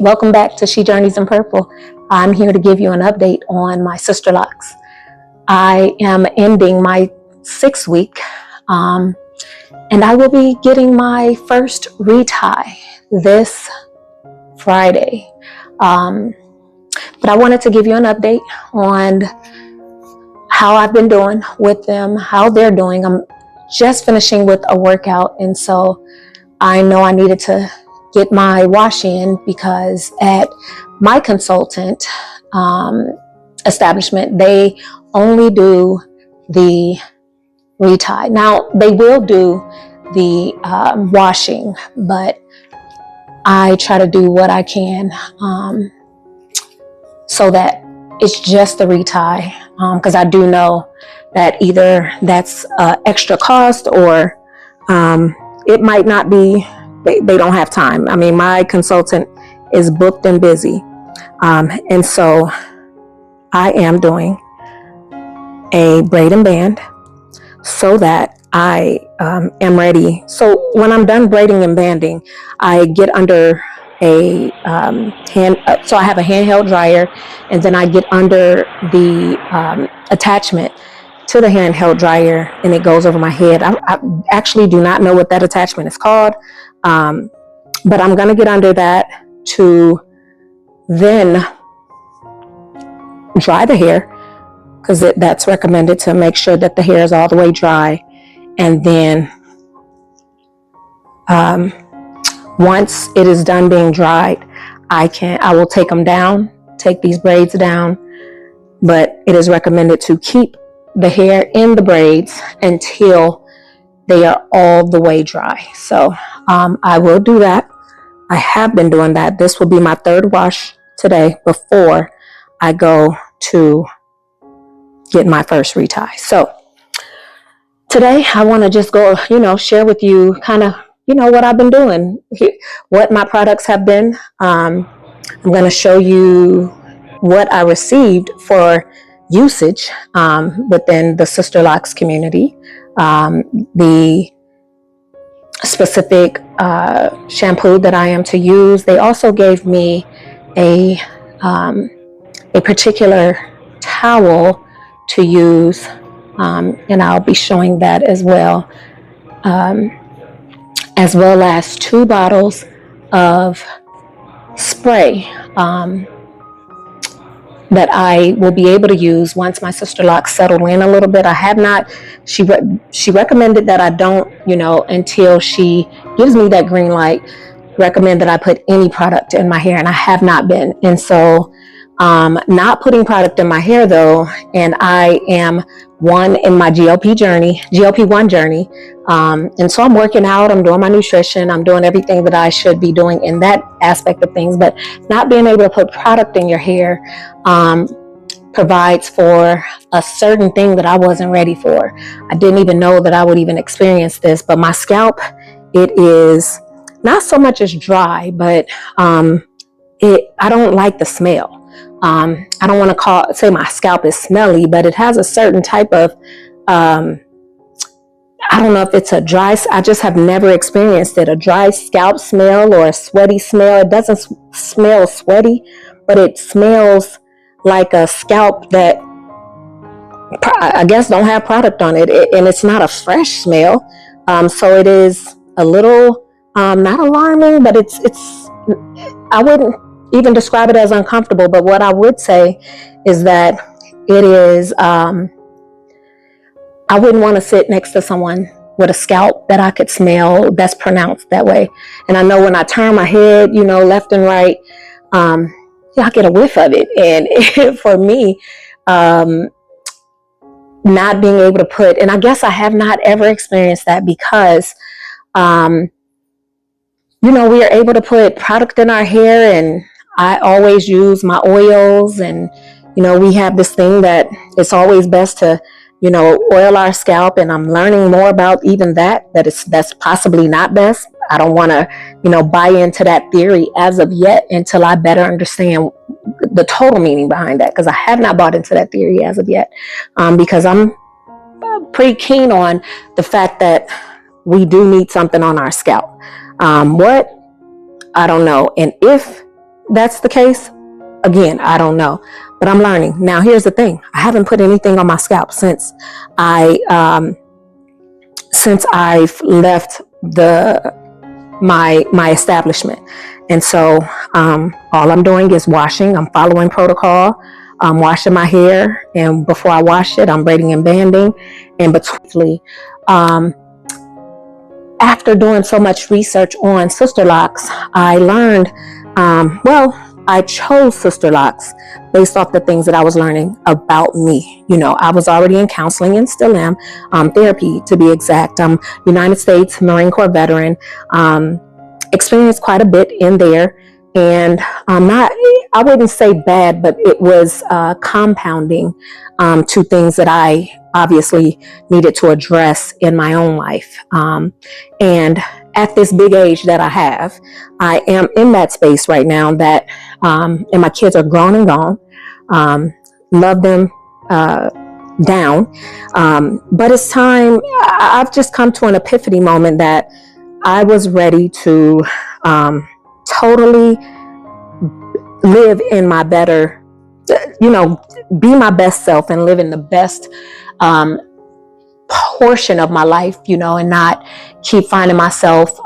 welcome back to She Journeys in Purple. I'm here to give you an update on my Sisterlocks. I am ending my 6th week, and I will be getting my first retie this Friday. But I wanted to give you an update on how I've been doing with them, how they're doing. I'm just finishing with a workout, and so I know I needed to get my wash in because at my consultant establishment, they only do the retie. Now, they will do the washing, but I try to do what I can so that it's just the retie, because I do know that either that's extra cost or it might not be. They don't have time. I mean, my consultant is booked and busy. And so I am doing a braid and band so that I am ready. So when I'm done braiding and banding, I get under a so I have a handheld dryer, and then I get under the attachment to the handheld dryer, and it goes over my head. I actually do not know what that attachment is called. But I'm going to get under that to then dry the hair, because that's recommended to make sure that the hair is all the way dry. And then once it is done being dried, I will take them down, take these braids down, but it is recommended to keep the hair in the braids until they are all the way dry. So I will do that. I have been doing that. This will be my 3rd wash today before I go to get my first retie. So today I want to just go, share with you kind of, what I've been doing, what my products have been. I'm going to show you what I received for usage within the Sisterlocks community. The specific shampoo that I am to use. They also gave me a particular towel to use, and I'll be showing that as well as 2 bottles of spray that I will be able to use once my Sisterlocks settle in a little bit. I have not, she recommended that I don't, until she gives me that green light, recommend that I put any product in my hair, and I have not been. And so not putting product in my hair though, and I am in my GLP-1 journey. And so I'm working out, I'm doing my nutrition, I'm doing everything that I should be doing in that aspect of things, but not being able to put product in your hair provides for a certain thing that I wasn't ready for. I didn't even know that I would even experience this, but my scalp, it is not so much as dry, but I don't like the smell. I don't want to say my scalp is smelly, but it has a certain type of, I don't know if it's a dry, I just have never experienced it, a dry scalp smell or a sweaty smell. It doesn't smell sweaty, but it smells like a scalp that I guess don't have product on it, and it's not a fresh smell. So it is a little, not alarming, but it's, I wouldn't even describe it as uncomfortable, but what I would say is that it is, I wouldn't want to sit next to someone with a scalp that I could smell that's pronounced that way. And I know when I turn my head, left and right, I get a whiff of it. And for me, not being able to put, and I guess I have not ever experienced that because, we are able to put product in our hair, and I always use my oils, and, we have this thing that it's always best to, oil our scalp, and I'm learning more about even that's possibly not best. I don't want to, buy into that theory as of yet until I better understand the total meaning behind that, because I have not bought into that theory as of yet, because I'm pretty keen on the fact that we do need something on our scalp. What? I don't know. And if that's the case, again, I don't know, but I'm learning. Now, here's the thing. I haven't put anything on my scalp since I've left my establishment. And so all I'm doing is washing. I'm following protocol. I'm washing my hair, and before I wash it, I'm braiding and banding. And between after doing so much research on Sisterlocks, I learned, I chose Sisterlocks based off the things that I was learning about me. You know, I was already in counseling and still am, therapy to be exact. I'm United States Marine Corps veteran, experienced quite a bit in there. And I wouldn't say bad, but it was compounding to things that I obviously needed to address in my own life. And at this big age that I have, I am in that space right now that, and my kids are grown and gone, love them down. But it's time, I've just come to an epiphany moment that I was ready to totally live in my better, be my best self and live in the best portion of my life, and not keep finding myself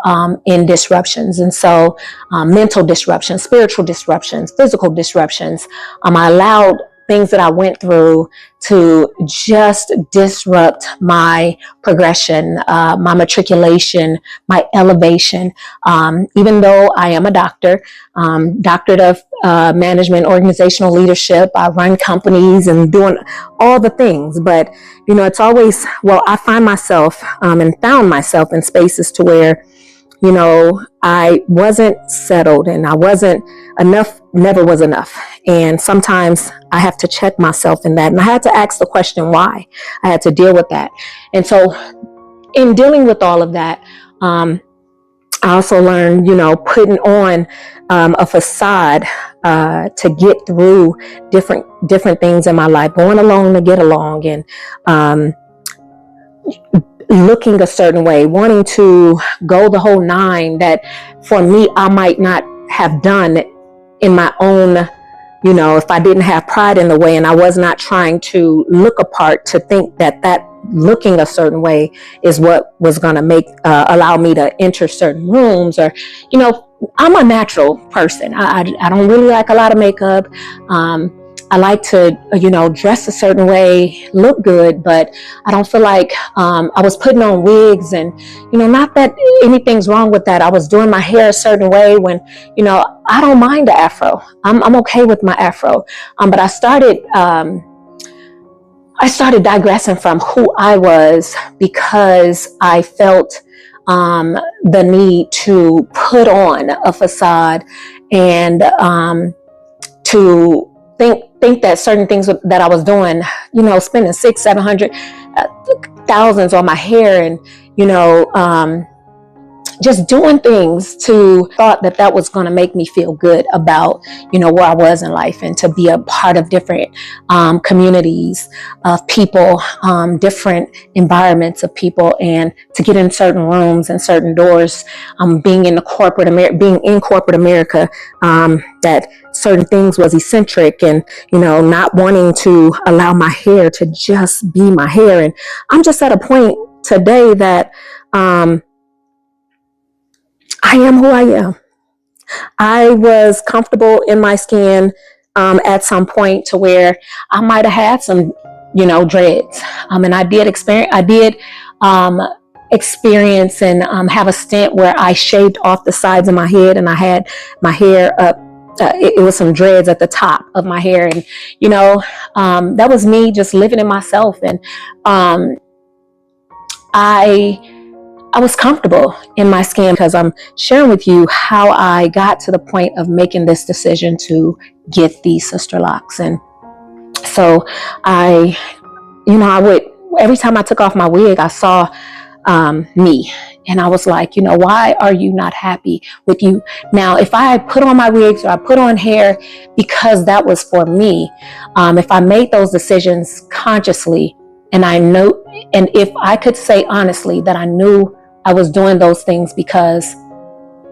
in disruptions. And so mental disruptions, spiritual disruptions, physical disruptions. I allowed things that I went through to just disrupt my progression, my matriculation, my elevation. Even though I am a doctor, doctorate of management, organizational leadership, I run companies and doing all the things. But, it's always, I find myself and found myself in spaces to where, I wasn't settled and I wasn't enough, never was enough. And sometimes I have to check myself in that. And I had to ask the question, why? I had to deal with that. And so in dealing with all of that, I also learned, putting on a facade to get through different things in my life, going along to get along, and looking a certain way, wanting to go the whole nine that for me, I might not have done in my own, if I didn't have pride in the way and I was not trying to look apart to think that looking a certain way is what was going to allow me to enter certain rooms, or, I'm a natural person. I don't really like a lot of makeup. I like to, dress a certain way, look good, but I don't feel like I was putting on wigs and, not that anything's wrong with that. I was doing my hair a certain way when, I don't mind the afro. I'm okay with my afro. But I started digressing from who I was because I felt the need to put on a facade and to think that certain things that I was doing, spending $600-700 thousands on my hair and, just doing things to thought that was going to make me feel good about, where I was in life, and to be a part of different communities of people, different environments of people, and to get in certain rooms and certain doors, being in corporate America, that certain things was eccentric, and, not wanting to allow my hair to just be my hair. And I'm just at a point today that, I am who I am. I was comfortable in my skin at some point to where I might have had some, dreads. And I did experience and have a stint where I shaved off the sides of my head and I had my hair up. It was some dreads at the top of my hair. And, that was me just living in myself. And I was comfortable in my skin because I'm sharing with you how I got to the point of making this decision to get these Sisterlocks. And so I would, every time I took off my wig, I saw me. And I was like, why are you not happy with you? Now, if I put on my wigs or I put on hair because that was for me, if I made those decisions consciously, and I know, and if I could say honestly that I knew I was doing those things because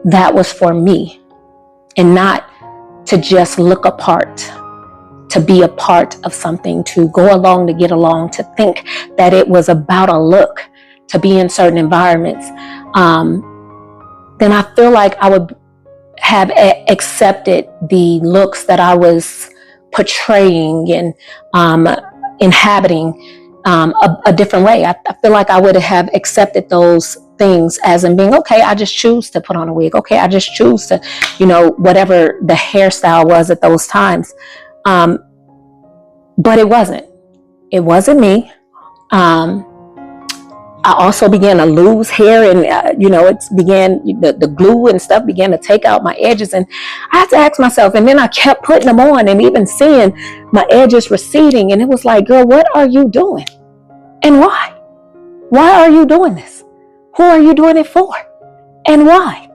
that was for me and not to just look apart, to be a part of something, to go along to get along, to think that it was about a look, to be in certain environments, then I feel like I would have accepted the looks that I was portraying and inhabiting a different way. I feel like I would have accepted those things as in being, okay, I just choose to put on a wig. Okay, I just choose to, whatever the hairstyle was at those times. But it wasn't. It wasn't me. I also began to lose hair, and it began, the glue and stuff began to take out my edges, and I had to ask myself, and then I kept putting them on and even seeing my edges receding, and it was like, girl, what are you doing? And why? Why are you doing this? Who are you doing it for? And why?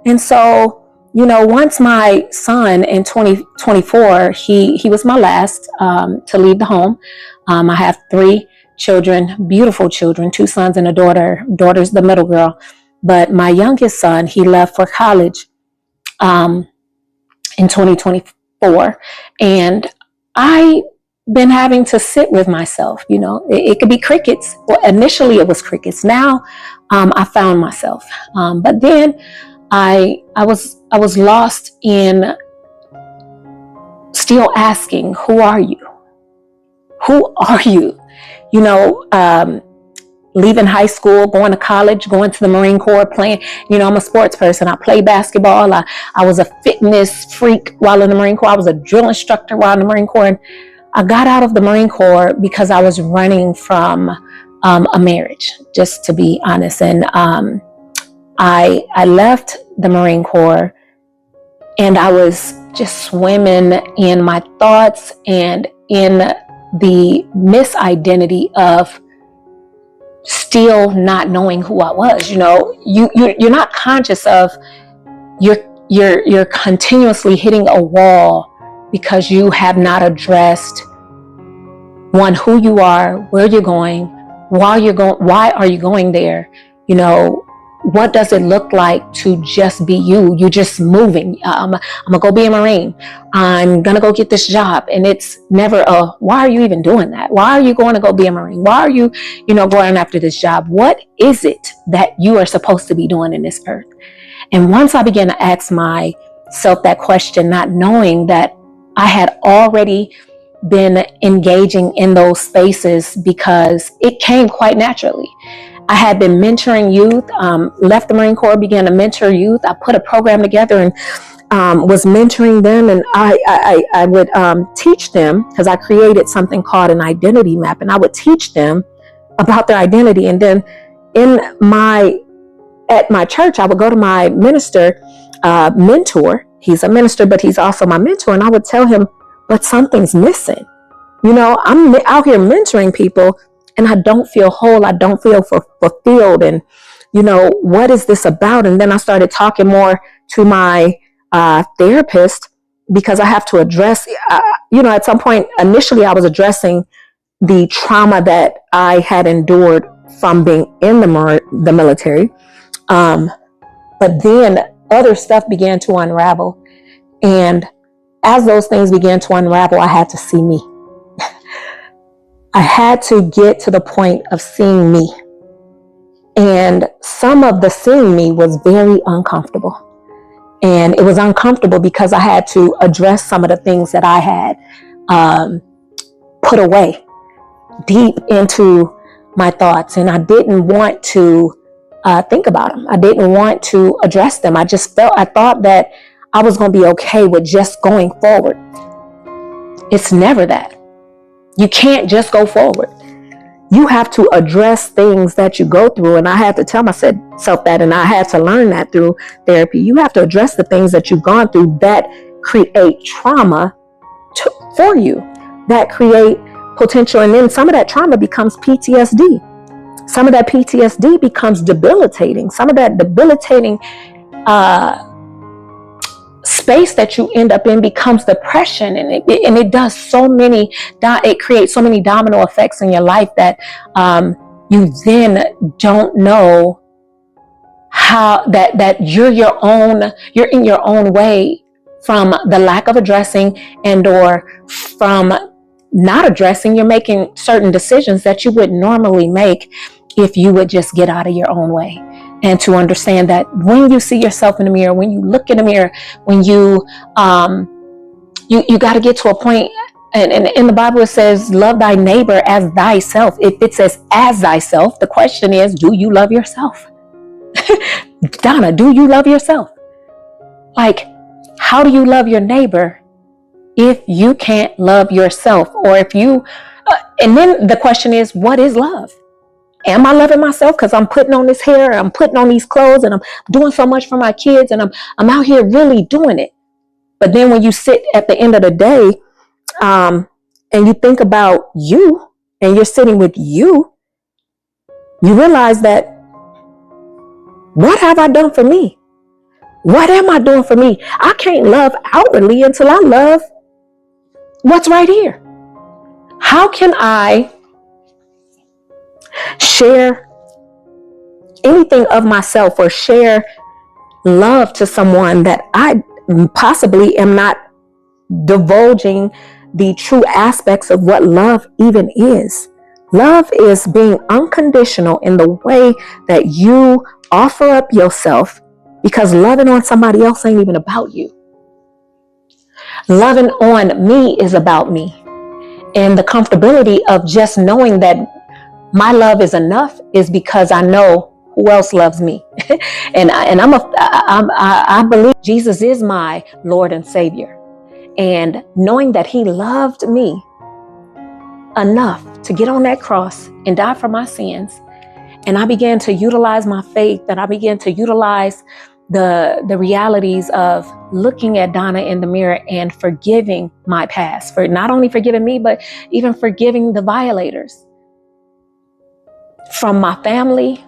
And so, once my son in 2024, he was my last to leave the home. I have 3 children, beautiful children, 2 sons and a daughter. Daughter's the middle girl. But my youngest son, he left for college in 2024. And I been having to sit with myself. It could be crickets. Well, initially it was crickets. Now I found myself. But then I was lost in still asking, who are you? Who are you? Leaving high school, going to college, going to the Marine Corps, playing, I'm a sports person. I play basketball. I was a fitness freak while in the Marine Corps. I was a drill instructor while in the Marine Corps. And I got out of the Marine Corps because I was running from a marriage, just to be honest. And I left the Marine Corps, and I was just swimming in my thoughts and in the misidentity of still not knowing who I was. You're not conscious of, you're continuously hitting a wall because you have not addressed, one, who you are, where you're going, why are you going there? What does it look like to just be you? You're just moving. I'm gonna go be a Marine. I'm gonna go get this job. And it's never why are you even doing that? Why are you going to go be a Marine? Why are you, going after this job? What is it that you are supposed to be doing in this earth? And once I began to ask myself that question, not knowing that I had already been engaging in those spaces because it came quite naturally. I had been mentoring youth, left the Marine Corps, began to mentor youth. I put a program together and was mentoring them. And I would teach them, because I created something called an identity map. And I would teach them about their identity. And then at my church, I would go to my mentor. He's a minister, but he's also my mentor. And I would tell him, but something's missing. I'm out here mentoring people, and I don't feel whole. I don't feel fulfilled. And, what is this about? And then I started talking more to my therapist, because I have to address, at some point, initially I was addressing the trauma that I had endured from being in the military. But then other stuff began to unravel. And as those things began to unravel, I had to see me. I had to get to the point of seeing me. And some of the seeing me was very uncomfortable. And it was uncomfortable because I had to address some of the things that I had put away deep into my thoughts. And I didn't want to think about them. I didn't want to address them. I thought that I was going to be okay with just going forward. It's never that. You can't just go forward. You have to address things that you go through. And I had to tell myself that, and I had to learn that through therapy. You have to address the things that you've gone through that create trauma for you, that create potential. And then some of that trauma becomes PTSD. Some of that PTSD becomes debilitating. Some of that debilitating space that you end up in becomes depression, and it does so many. It creates so many domino effects in your life that you then don't know how that you're in your own way from the lack of addressing, and or from not addressing. You're making certain decisions that you would normally make if you would just get out of your own way. And to understand that when you see yourself in the mirror, when you look in the mirror, when you got to get to a point. And in the Bible, it says, love thy neighbor as thyself. If it says as thyself, the question is, do you love yourself? Donna, do you love yourself? Like, how do you love your neighbor if you can't love yourself? Or if you, and then the question is, what is love? Am I loving myself because I'm putting on this hair, I'm putting on these clothes, and I'm doing so much for my kids, and I'm out here really doing it? But then when you sit at the end of the day, and you think about you, and you're sitting with you realize that, what have I done for me? What am I doing for me? I can't love outwardly until I love what's right here. How can I share anything of myself or share love to someone that I possibly am not divulging the true aspects of what love even is? Love is being unconditional in the way that you offer up yourself, because loving on somebody else ain't even about you. Loving on me is about me. And the comfortability of just knowing that my love is enough is because I know who else loves me. and I believe Jesus is my Lord and Savior. And knowing that he loved me enough to get on that cross and die for my sins. And I began to utilize my faith, and I began to utilize the realities of looking at Donna in the mirror and forgiving my past, for not only forgiving me, but even forgiving the violators from my family.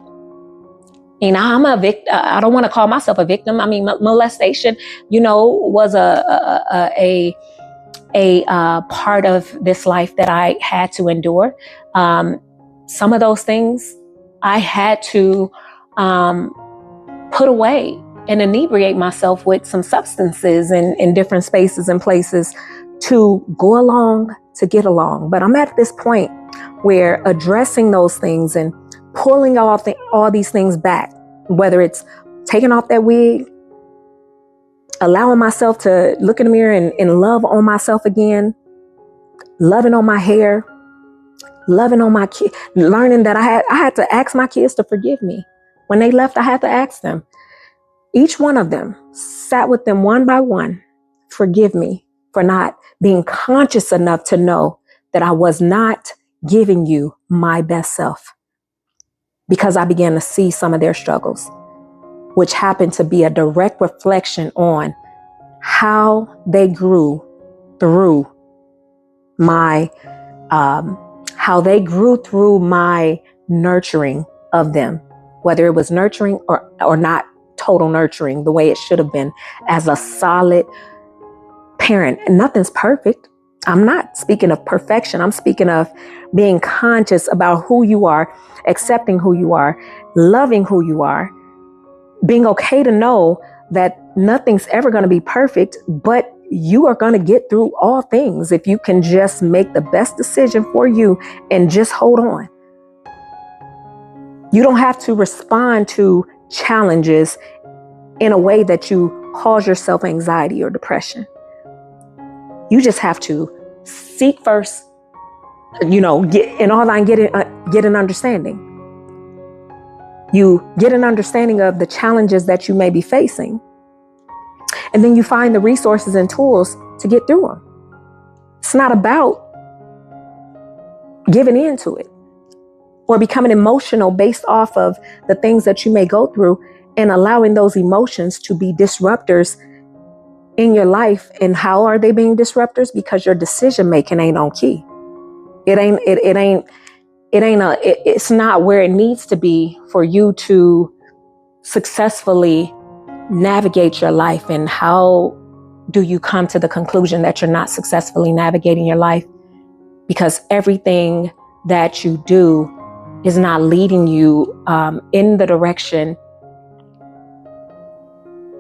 And I'm a victim. I don't want to call myself a victim. I mean, molestation, was a part of this life that I had to endure. Some of those things I had to put away and inebriate myself with some substances in different spaces and places to go along, to get along. But I'm at this point where addressing those things and pulling off all these things back, whether it's taking off that wig, allowing myself to look in the mirror and love on myself again, loving on my hair, loving on my kids, learning that I had to ask my kids to forgive me. When they left, I had to ask them. Each one of them, sat with them one by one, forgive me for not being conscious enough to know that I was not giving you my best self, because I began to see some of their struggles, which happened to be a direct reflection on how they grew through my nurturing of them, whether it was nurturing or not total nurturing the way it should have been as a solid parent. And nothing's perfect. I'm not speaking of perfection. I'm speaking of being conscious about who you are, accepting who you are, loving who you are, being okay to know that nothing's ever going to be perfect, but you are going to get through all things if you can just make the best decision for you and just hold on. You don't have to respond to challenges in a way that you cause yourself anxiety or depression. You just have to seek first, get an understanding. You get an understanding of the challenges that you may be facing. And then you find the resources and tools to get through them. It's not about giving in to it or becoming emotional based off of the things that you may go through and allowing those emotions to be disruptors in your life. And how are they being disruptors? Because your decision making ain't on key. It's not where it needs to be for you to successfully navigate your life. And how do you come to the conclusion that you're not successfully navigating your life? Because everything that you do is not leading you in the direction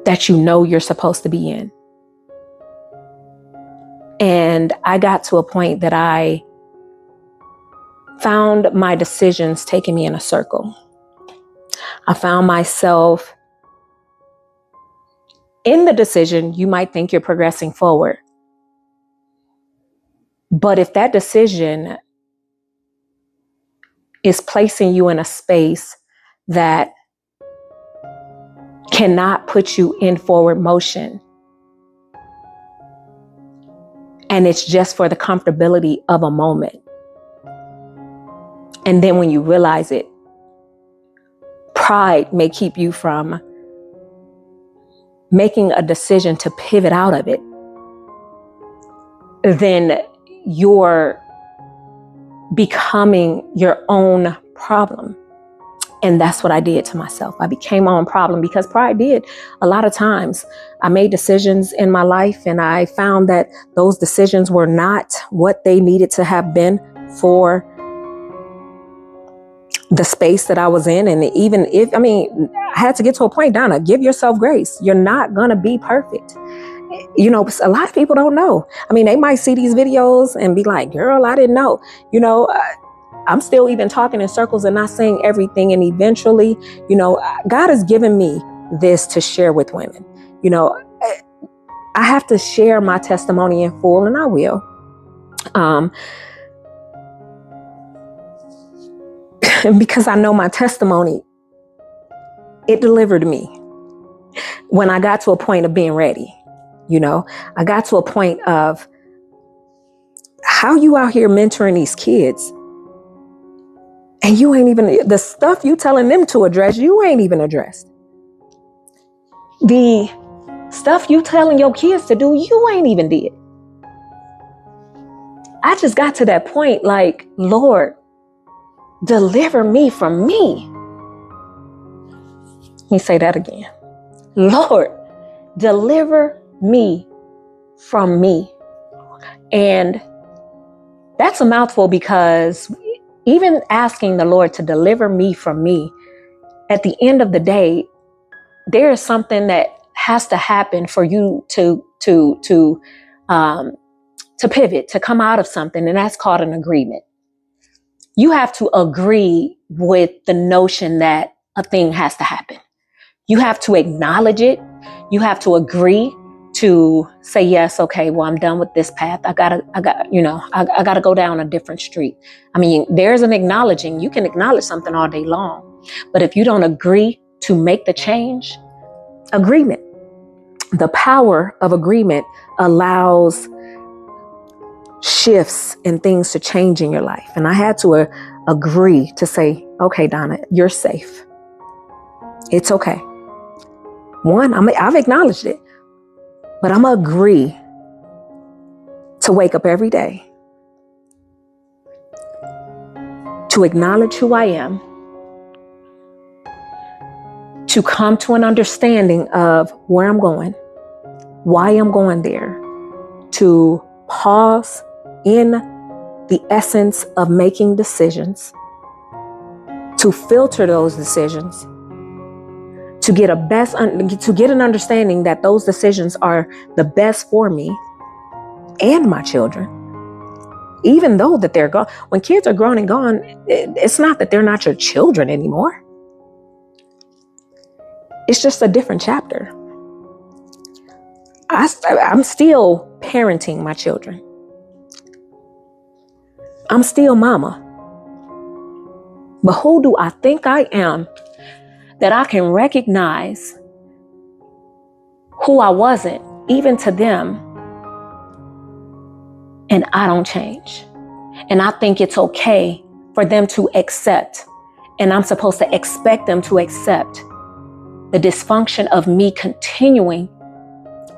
that you know you're supposed to be in. And I got to a point that I found my decisions taking me in a circle. I found myself in the decision. You might think you're progressing forward, but if that decision is placing you in a space that cannot put you in forward motion, and it's just for the comfortability of a moment, and then when you realize it, pride may keep you from making a decision to pivot out of it, then you're becoming your own problem. And that's what I did to myself. I became my own problem because pride did. A lot of times I made decisions in my life and I found that those decisions were not what they needed to have been for the space that I was in. And even if, I had to get to a point, Donna, give yourself grace. You're not going to be perfect. You know, a lot of people don't know. They might see these videos and be like, girl, I didn't know. I'm still even talking in circles and not saying everything. And eventually, God has given me this to share with women. I have to share my testimony in full, and I will. Because I know my testimony, it delivered me when I got to a point of being ready. I got to a point of how you out here mentoring these kids and you ain't even, the stuff you telling them to address, you ain't even addressed. The stuff you telling your kids to do, you ain't even did. I just got to that point like, Lord, deliver me from me. Let me say that again. Lord, deliver me from me. And that's a mouthful, because even asking the Lord to deliver me from me, at the end of the day, there is something that has to happen for you to pivot, to come out of something. And that's called an agreement. You have to agree with the notion that a thing has to happen. You have to acknowledge it. You have to agree to say, yes, okay, well, I'm done with this path. I gotta go down a different street. There's an acknowledging. You can acknowledge something all day long, but if you don't agree to make the change, agreement, the power of agreement allows shifts and things to change in your life. And I had to agree to say, okay, Donna, you're safe. It's okay. One, I've acknowledged it, but I'm going to agree to wake up every day, to acknowledge who I am, to come to an understanding of where I'm going, why I'm going there, to pause in the essence of making decisions, to filter those decisions, to get an understanding that those decisions are the best for me and my children, even though that they're gone. When kids are grown and gone, it's not that they're not your children anymore. It's just a different chapter. I'm still parenting my children. I'm still mama. But who do I think I am that I can recognize who I wasn't, even to them, and I don't change? And I think it's okay for them to accept, and I'm supposed to expect them to accept the dysfunction of me continuing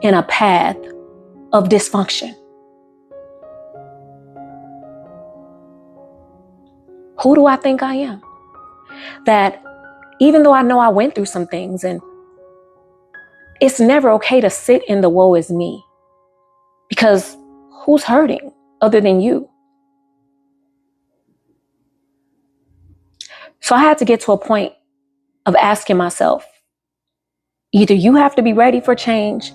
in a path of dysfunction. Who do I think I am? That even though I know I went through some things, and it's never okay to sit in the woe is me, because who's hurting other than you? So I had to get to a point of asking myself, either you have to be ready for change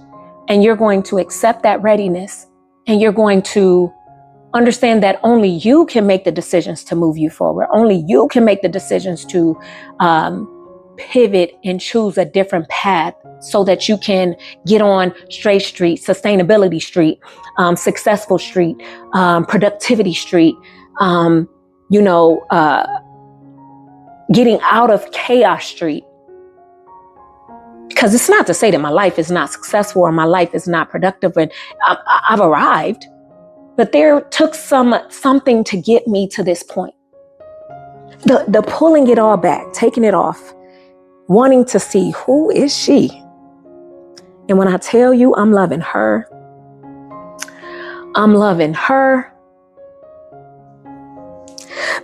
and you're going to accept that readiness And you're going to understand that only you can make the decisions to move you forward. Only you can make the decisions to pivot and choose a different path so that you can get on straight street, sustainability street, successful street, productivity street, getting out of chaos street. Because it's not to say that my life is not successful or my life is not productive and I've arrived, but there took something to get me to this point. The pulling it all back, taking it off, wanting to see who is she. And when I tell you I'm loving her,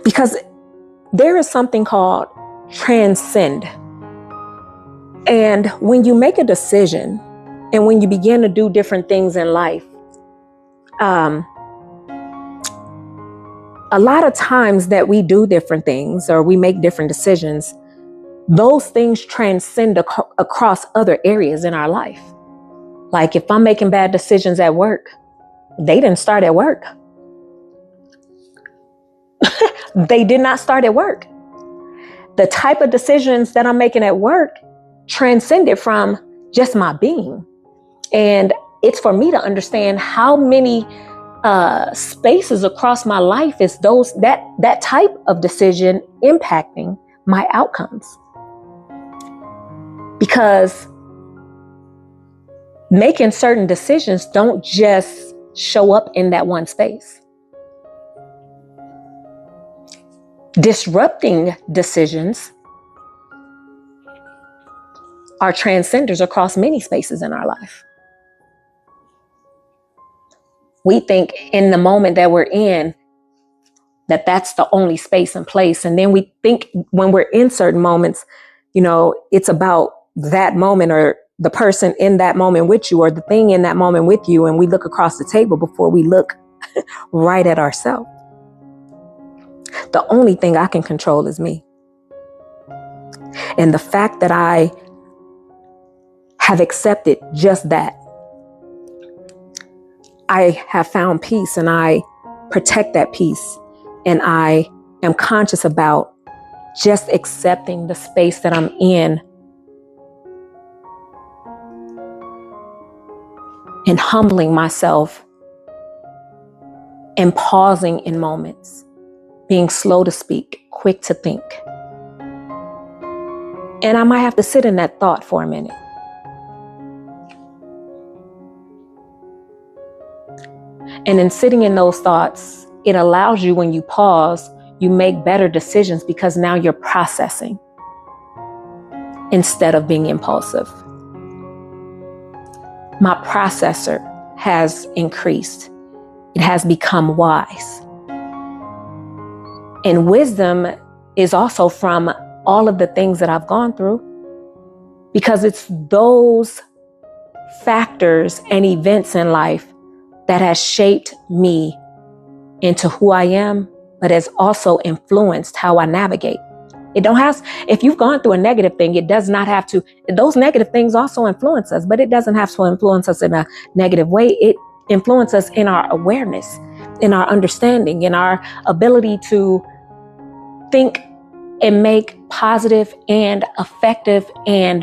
because there is something called transcend. And when you make a decision and when you begin to do different things in life, a lot of times that we do different things or we make different decisions, those things transcend across other areas in our life. Like if I'm making bad decisions at work, they didn't start at work. They did not start at work. The type of decisions that I'm making at work transcended from just my being. And it's for me to understand how many spaces across my life is that type of decision impacting my outcomes. Because making certain decisions don't just show up in that one space. Disrupting decisions are transcenders across many spaces in our life. We think in the moment that we're in, that that's the only space and place. And then we think when we're in certain moments, it's about that moment or the person in that moment with you or the thing in that moment with you. And we look across the table before we look right at ourselves. The only thing I can control is me. And the fact that I have accepted just that, I have found peace and I protect that peace. And I am conscious about just accepting the space that I'm in and humbling myself and pausing in moments, being slow to speak, quick to think. And I might have to sit in that thought for a minute. And in sitting in those thoughts, it allows you, when you pause, you make better decisions because now you're processing instead of being impulsive. My processor has increased. It has become wise. And wisdom is also from all of the things that I've gone through, because it's those factors and events in life that has shaped me into who I am, but has also influenced how I navigate. If you've gone through a negative thing, it does not have to, those negative things also influence us, but it doesn't have to influence us in a negative way. It influences us in our awareness, in our understanding, in our ability to think and make positive and effective and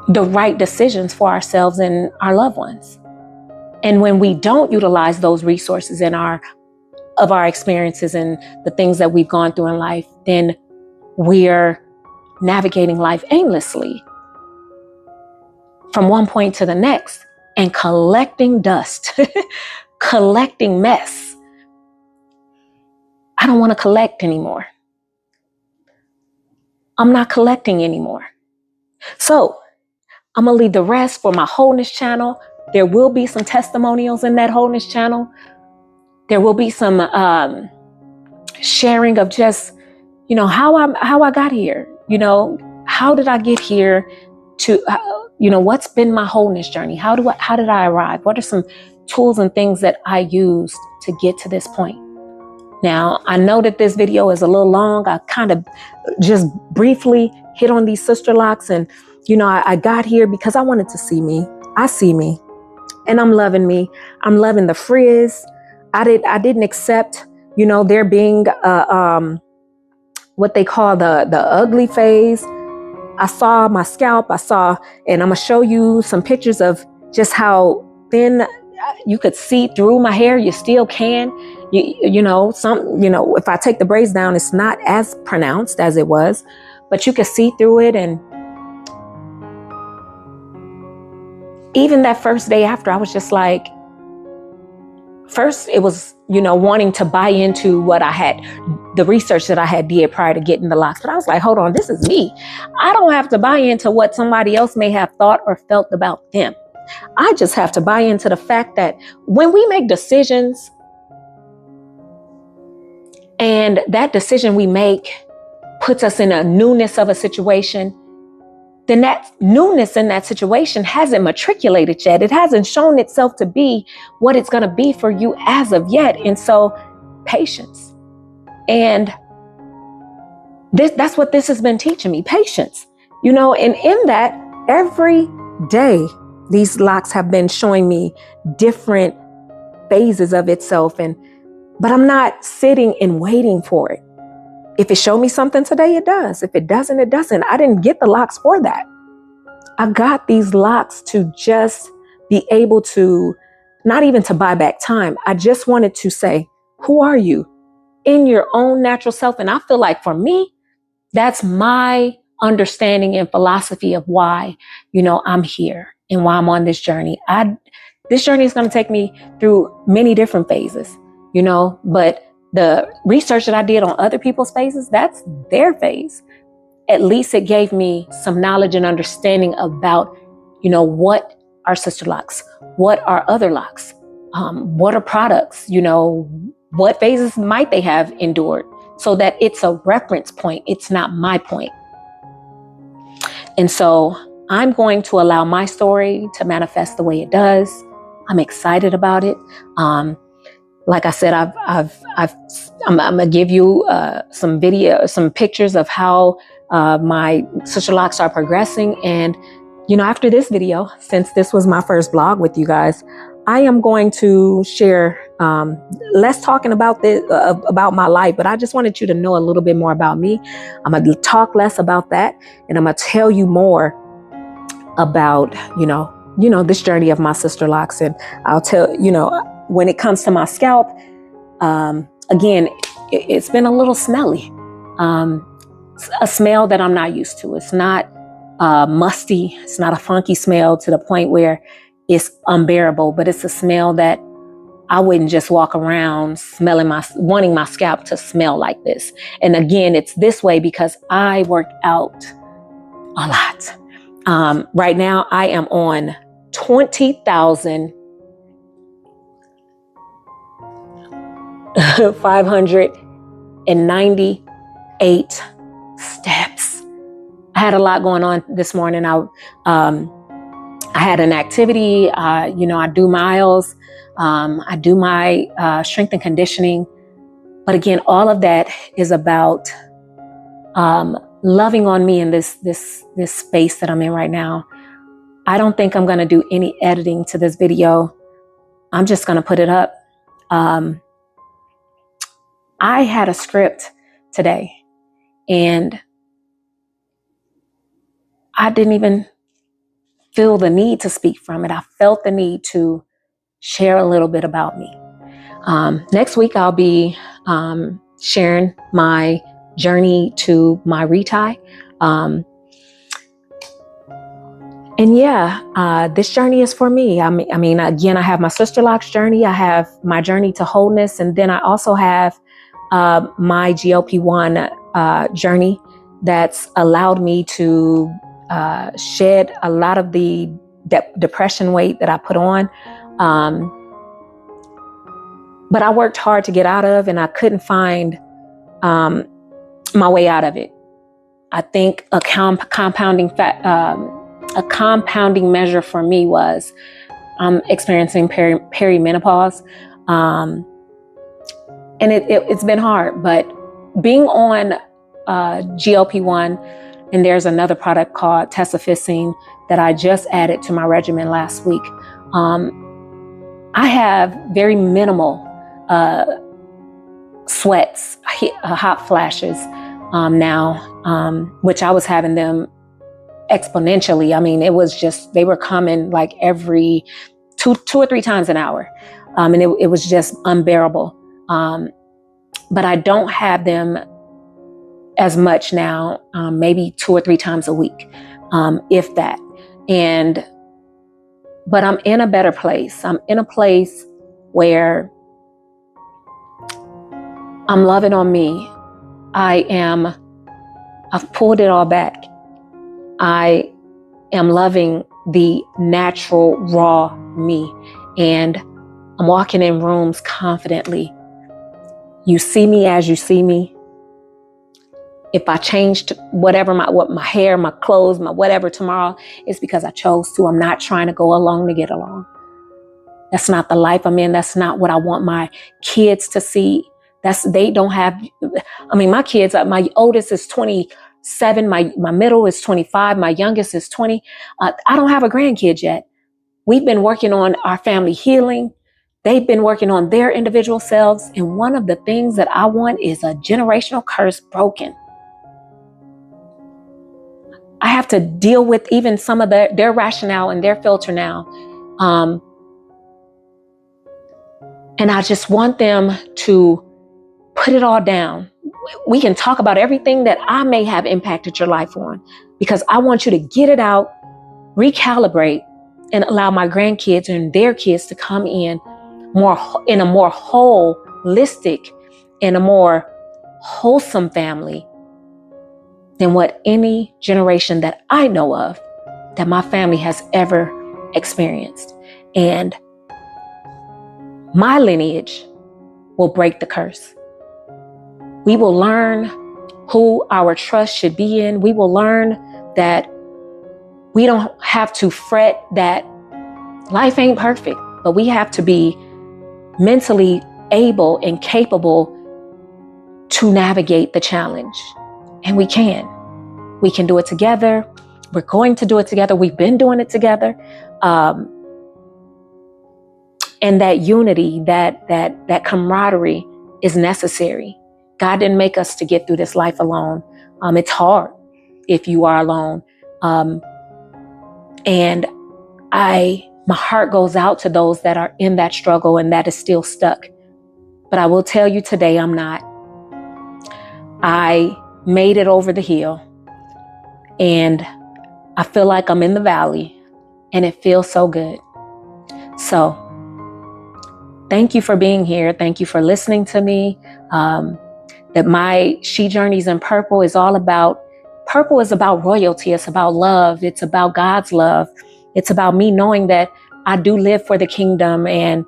the right decisions for ourselves and our loved ones. And when we don't utilize those resources of our experiences and the things that we've gone through in life, then we're navigating life aimlessly from one point to the next and collecting dust, collecting mess. I don't want to collect anymore. I'm not collecting anymore. So I'm going to leave the rest for my wholeness channel. There will be some testimonials in that wholeness channel. There will be some sharing of just, how I got here. How did I get here to, what's been my wholeness journey? How did I arrive? What are some tools and things that I used to get to this point? Now, I know that this video is a little long. I kind of just briefly hit on these sister locks, and, I got here because I wanted to see me. I see me. and I'm loving me. I'm loving the frizz. I didn't accept, there being what they call the ugly phase. I saw my scalp. And I'm gonna show you some pictures of just how thin you could see through my hair. You still can. If I take the braids down, it's not as pronounced as it was, but you could see through it. And even that first day after, I was just like, first it was, wanting to buy into what I had, the research that I had did prior to getting the locks. But I was like, hold on, this is me. I don't have to buy into what somebody else may have thought or felt about them. I just have to buy into the fact that when we make decisions, and that decision we make puts us in a newness of a situation, then that newness in that situation hasn't matriculated yet. It hasn't shown itself to be what it's going to be for you as of yet. And so patience. And that's what this has been teaching me, patience. And in that, every day, these locks have been showing me different phases of itself. But I'm not sitting and waiting for it. If it showed me something today, it does. If it doesn't, it doesn't. I didn't get the locks for that. I got these locks to just be able to, not even to buy back time. I just wanted to say, who are you in your own natural self? And I feel like for me, that's my understanding and philosophy of why, I'm here and why I'm on this journey. This journey is going to take me through many different phases, but the research that I did on other people's phases, that's their phase. At least it gave me some knowledge and understanding about, what are Sisterlocks, what are other locks, what are products, what phases might they have endured, so that it's a reference point. It's not my point. And so I'm going to allow my story to manifest the way it does. I'm excited about it. Like I said, I'm gonna give you some pictures of how my Sisterlocks are progressing. And after this video, since this was my first vlog with you guys, I am going to share less talking about this about my life, but I just wanted you to know a little bit more about me. I'm gonna talk less about that, and I'm gonna tell you more about this journey of my Sisterlocks. And I'll tell when it comes to my scalp, again, it's been a little smelly, a smell that I'm not used to. It's not musty. It's not a funky smell to the point where it's unbearable, but it's a smell that I wouldn't just walk around wanting my scalp to smell like this. And again, it's this way because I work out a lot. Right now I am on 20,598 steps. I had a lot going on this morning. I had an activity. I do miles. I do my strength and conditioning. But again, all of that is about loving on me in this space that I'm in right now. I don't think I'm going to do any editing to this video. I'm just going to put it up. I had a script today, and I didn't even feel the need to speak from it. I felt the need to share a little bit about me. Next week, I'll be sharing my journey to my retie. This journey is for me. I mean, again, I have my Sisterlocks journey. I have my journey to wholeness. And then I also have my GLP-1 journey that's allowed me to shed a lot of the depression weight that I put on. But I worked hard to get out of, and I couldn't find my way out of it. I think a compounding measure for me was I'm experiencing perimenopause. And it's been hard, but being on GLP-1, and there's another product called tesofisine that I just added to my regimen last week. I have very minimal sweats, hot flashes now, which I was having them exponentially. I mean, it was just, they were coming like every two or three times an hour. And it was just unbearable. But I don't have them as much now, maybe 2 or 3 times a week, if that. But I'm in a better place. I'm in a place where I'm loving on me. I've pulled it all back. I am loving the natural, raw me. And I'm walking in rooms confidently. You see me as you see me. If I changed whatever, my hair, my clothes, my whatever tomorrow, it's because I chose to. I'm not trying to go along to get along. That's not the life I'm in. That's not what I want my kids to see. They don't have, I mean, my kids, my oldest is 27, my middle is 25, my youngest is 20. I don't have a grandkid yet. We've been working on our family healing. They've been working on their individual selves. And one of the things that I want is a generational curse broken. I have to deal with even some of their rationale and their filter now. And I just want them to put it all down. We can talk about everything that I may have impacted your life on, because I want you to get it out, recalibrate, and allow my grandkids and their kids to come in a more holistic and a more wholesome family than what any generation that I know of that my family has ever experienced. And my lineage will break the curse. We will learn who our trust should be in. We will learn that we don't have to fret that life ain't perfect, but we have to be mentally able and capable to navigate the challenge. And we can. We can do it together. We're going to do it together. We've been doing it together. And that unity, that camaraderie is necessary. God didn't make us to get through this life alone. It's hard if you are alone. And my heart goes out to those that are in that struggle and that is still stuck. But I will tell you today, I'm not. I made it over the hill, and I feel like I'm in the valley, and it feels so good. So thank you for being here. Thank you for listening to me. That my She Journeys in Purple is all about, purple is about royalty. It's about love. It's about God's love. It's about me knowing that I do live for the kingdom, and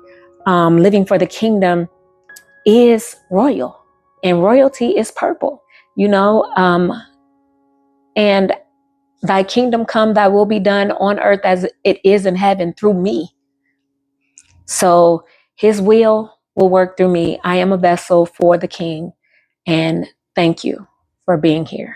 living for the kingdom is royal, and royalty is purple, and thy kingdom come, thy will be done on earth as it is in heaven through me. So his will work through me. I am a vessel for the King. And thank you for being here.